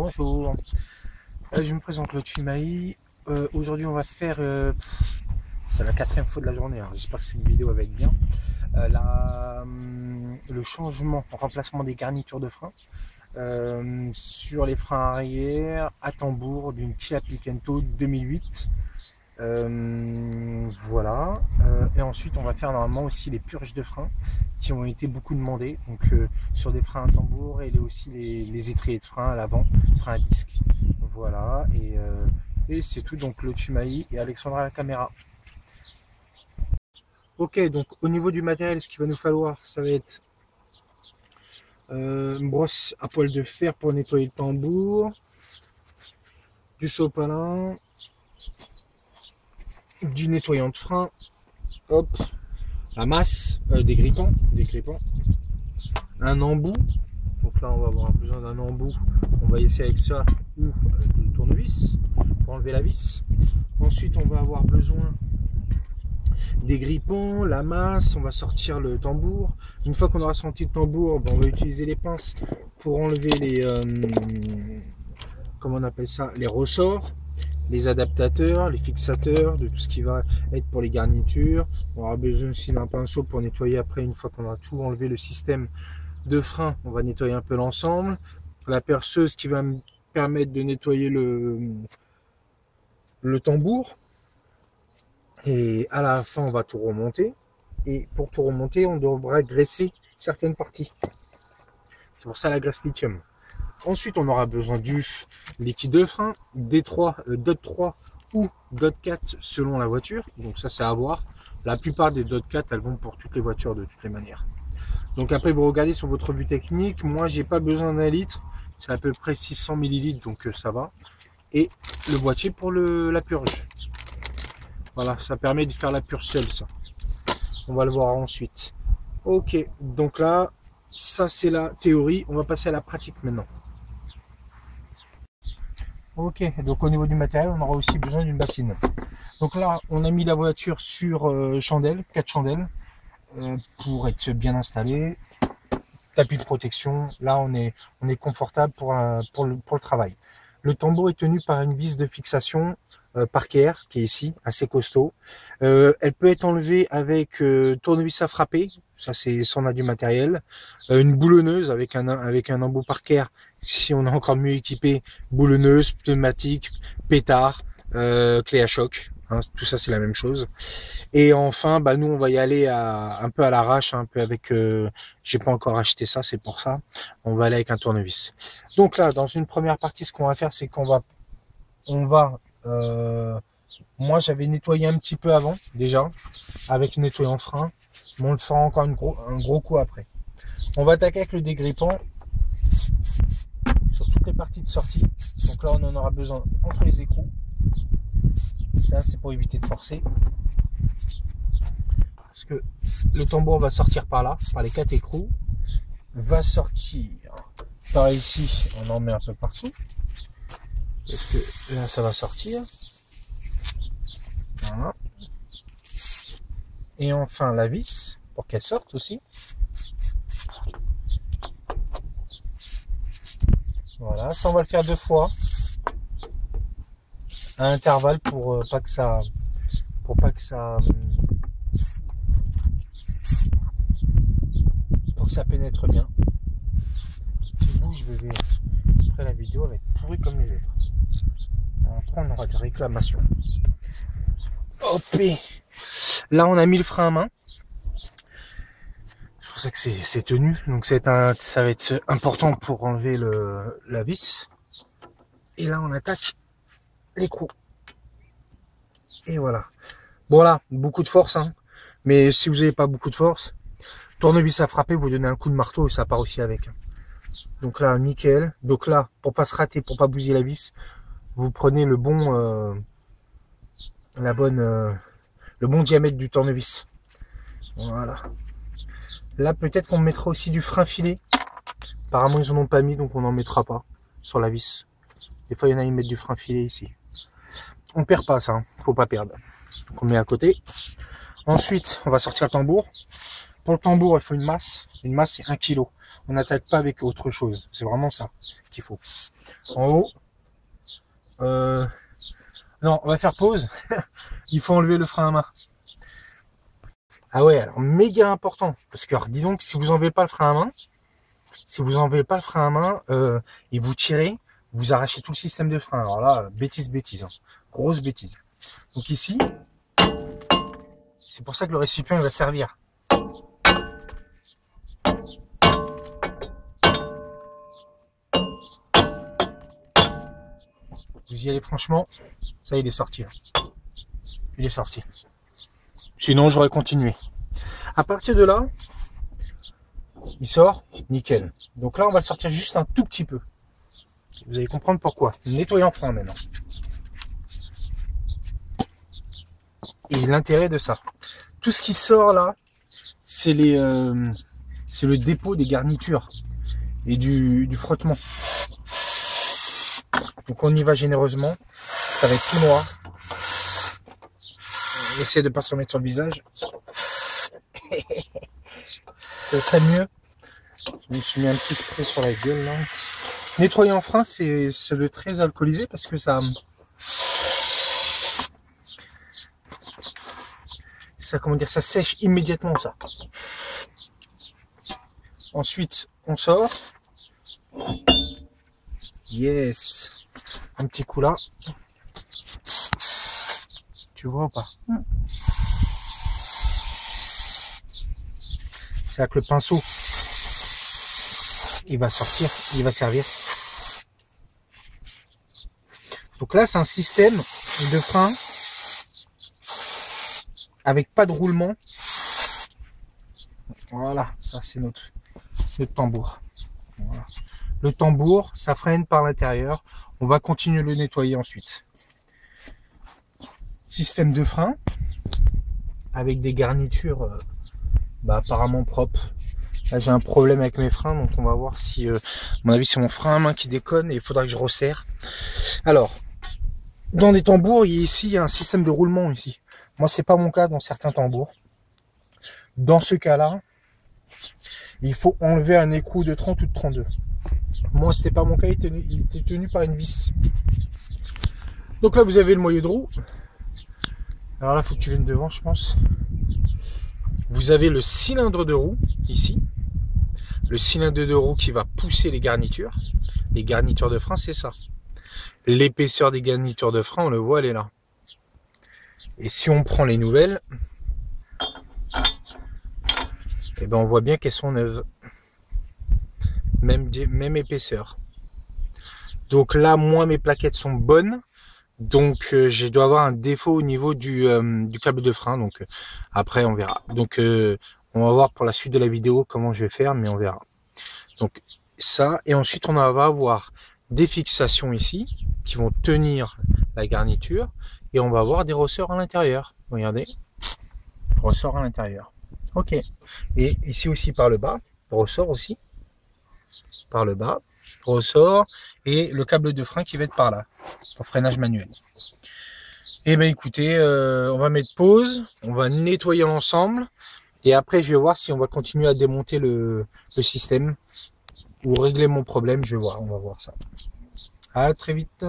Bonjour, je me présente Claude Fimaï. Aujourd'hui on va faire, c'est la quatrième fois de la journée, j'espère que cette vidéo va être bien. Le changement, remplacement des garnitures de frein sur les freins arrière à tambour d'une Kia Picanto 2008. Voilà, et ensuite on va faire normalement aussi les purges de freins qui ont été beaucoup demandées, donc sur des freins à tambour et aussi les étriers de frein à l'avant, freins à disque. Voilà, et c'est tout. Donc Claude Fimaï et Alexandra à la caméra. Ok, donc au niveau du matériel, ce qu'il va nous falloir, ça va être une brosse à poil de fer pour nettoyer le tambour, du sopalin, du nettoyant de frein, hop, la masse, des grippins, un embout. Donc là on va avoir besoin d'un embout, on va essayer avec ça ou avec le tournevis pour enlever la vis. Ensuite on va avoir besoin des grippins, la masse, on va sortir le tambour. Une fois qu'on aura sorti le tambour, on va utiliser les pinces pour enlever les comment on appelle ça, les ressorts, les adaptateurs, les fixateurs, de tout ce qui va être pour les garnitures. On aura besoin aussi d'un pinceau pour nettoyer après, une fois qu'on aura tout enlevé le système de frein, on va nettoyer un peu l'ensemble. La perceuse qui va me permettre de nettoyer le tambour. Et à la fin, on va tout remonter. Et pour tout remonter, on devra graisser certaines parties. C'est pour ça la graisse lithium. Ensuite, on aura besoin du liquide de frein, D3, DOT 3 ou DOT 4 selon la voiture. Donc ça, c'est à voir. La plupart des DOT 4, elles vont pour toutes les voitures de toutes les manières. Donc après, vous regardez sur votre revue technique. Moi, j'ai pas besoin d'un litre. C'est à peu près 600 ml, donc ça va. Et le boîtier pour la purge. Voilà, ça permet de faire la purge seule, ça. On va le voir ensuite. Ok, donc là, ça c'est la théorie. On va passer à la pratique maintenant. Ok, donc au niveau du matériel, on aura aussi besoin d'une bassine. Donc là, on a mis la voiture sur chandelle, 4 chandelles, pour être bien installé. Tapis de protection, là on est confortable pour le travail. Le tambour est tenu par une vis de fixation Parker qui est ici, assez costaud. Elle peut être enlevée avec tournevis à frapper, ça c'est si on a du matériel. Une boulonneuse avec un embout Parker, si on est encore mieux équipé, boulonneuse, pneumatique, pétard, clé à choc. Hein, tout ça c'est la même chose. Et enfin, nous on va y aller un peu à l'arrache, un peu avec. J'ai pas encore acheté ça, c'est pour ça. On va aller avec un tournevis. Donc là, dans une première partie, ce qu'on va faire, c'est qu'on va, moi j'avais nettoyé un petit peu avant déjà avec le nettoyant frein, mais on le fera encore un gros coup après. On va attaquer avec le dégrippant sur toutes les parties de sortie. Donc là on en aura besoin entre les écrous. Ça c'est pour éviter de forcer, parce que le tambour va sortir par là, par les 4 écrous, va sortir par ici, on en met un peu partout, parce que là ça va sortir. Voilà. Et enfin la vis pour qu'elle sorte aussi. Voilà, ça on va le faire 2 fois à intervalle pour pas que ça pénètre bien. Si je bouge, après la vidéo elle va être pourrie comme les autres. Après on aura des réclamations. Hop, là on a mis le frein à main. C'est pour ça que c'est tenu. Donc ça va être important pour enlever la vis. Et là on attaque l'écrou. Et voilà. Bon là, beaucoup de force, hein. Mais si vous n'avez pas beaucoup de force, tournevis à frapper, vous donnez un coup de marteau et ça part aussi avec. Donc là, nickel. Donc là, pour pas se rater, pour pas bousiller la vis, vous prenez le bon diamètre du tournevis. Voilà. Là, peut-être qu'on mettra aussi du frein filet. Apparemment, ils en ont pas mis, donc on n'en mettra pas sur la vis. Des fois, il y en a qui mettent du frein filet ici. On perd pas ça, hein. Faut pas perdre. Donc on met à côté. Ensuite, on va sortir le tambour. Pour le tambour, il faut une masse. Une masse, c'est 1 kg. On n'attaque pas avec autre chose. C'est vraiment ça qu'il faut. En haut, non, on va faire pause. Il faut enlever le frein à main. Ah ouais, alors méga important. Parce que alors, dis donc, si vous enlevez pas le frein à main, et vous tirez, vous arrachez tout le système de frein. Alors là, bêtise, hein. Grosse bêtise. Donc ici, c'est pour ça que le récipient il va servir. Vous y allez franchement, ça il est sorti. Il est sorti. Sinon j'aurais continué. À partir de là, il sort, nickel. Donc là on va le sortir juste un tout petit peu. Vous allez comprendre pourquoi. Nettoyant frein maintenant. Et l'intérêt de ça. Tout ce qui sort là, c'est le dépôt des garnitures et du frottement. Donc on y va généreusement. Ça va être tout noir. Essayez de ne pas se remettre sur le visage. Ça serait mieux. Je me suis mis un petit spray sur la gueule là. Nettoyer en frein, c'est de très alcoolisé parce que ça comment dire, ça sèche immédiatement ça. Ensuite, on sort. Yes. Un petit coup là. Tu vois ou pas? C'est là que le pinceau il va sortir, il va servir. Donc là, c'est un système de frein avec pas de roulement. Voilà, ça c'est notre tambour. Voilà. Le tambour, ça freine par l'intérieur. On va continuer de le nettoyer ensuite. Système de frein avec des garnitures apparemment propres. Là j'ai un problème avec mes freins, donc on va voir si à mon avis c'est mon frein à main qui déconne et il faudra que je resserre. Alors dans des tambours, ici il y a un système de roulement ici. Moi c'est pas mon cas dans certains tambours. Dans ce cas là, il faut enlever un écrou de 30 ou de 32. Moi c'était pas mon cas, il était tenu par une vis. Donc là vous avez le moyeu de roue. Alors là il faut que tu viennes devant je pense. Vous avez le cylindre de roue ici. Le cylindre de roue qui va pousser les garnitures. Les garnitures de frein, c'est ça. L'épaisseur des garnitures de frein, on le voit, elle est là. Et si on prend les nouvelles, eh ben on voit bien qu'elles sont neuves. Même épaisseur. Donc là, moi, mes plaquettes sont bonnes. Donc je dois avoir un défaut au niveau du câble de frein. Donc après, on verra. Donc on va voir pour la suite de la vidéo comment je vais faire, mais on verra. Donc ça, et ensuite on va avoir des fixations ici qui vont tenir la garniture et on va avoir des ressorts à l'intérieur. Regardez, ressort à l'intérieur. Ok. Et ici aussi par le bas, ressort aussi. Par le bas, ressort et le câble de frein qui va être par là, pour freinage manuel. Et ben écoutez, on va mettre pause, on va nettoyer ensemble. Et après, je vais voir si on va continuer à démonter le système ou régler mon problème. Je vais voir, on va voir ça. À très vite.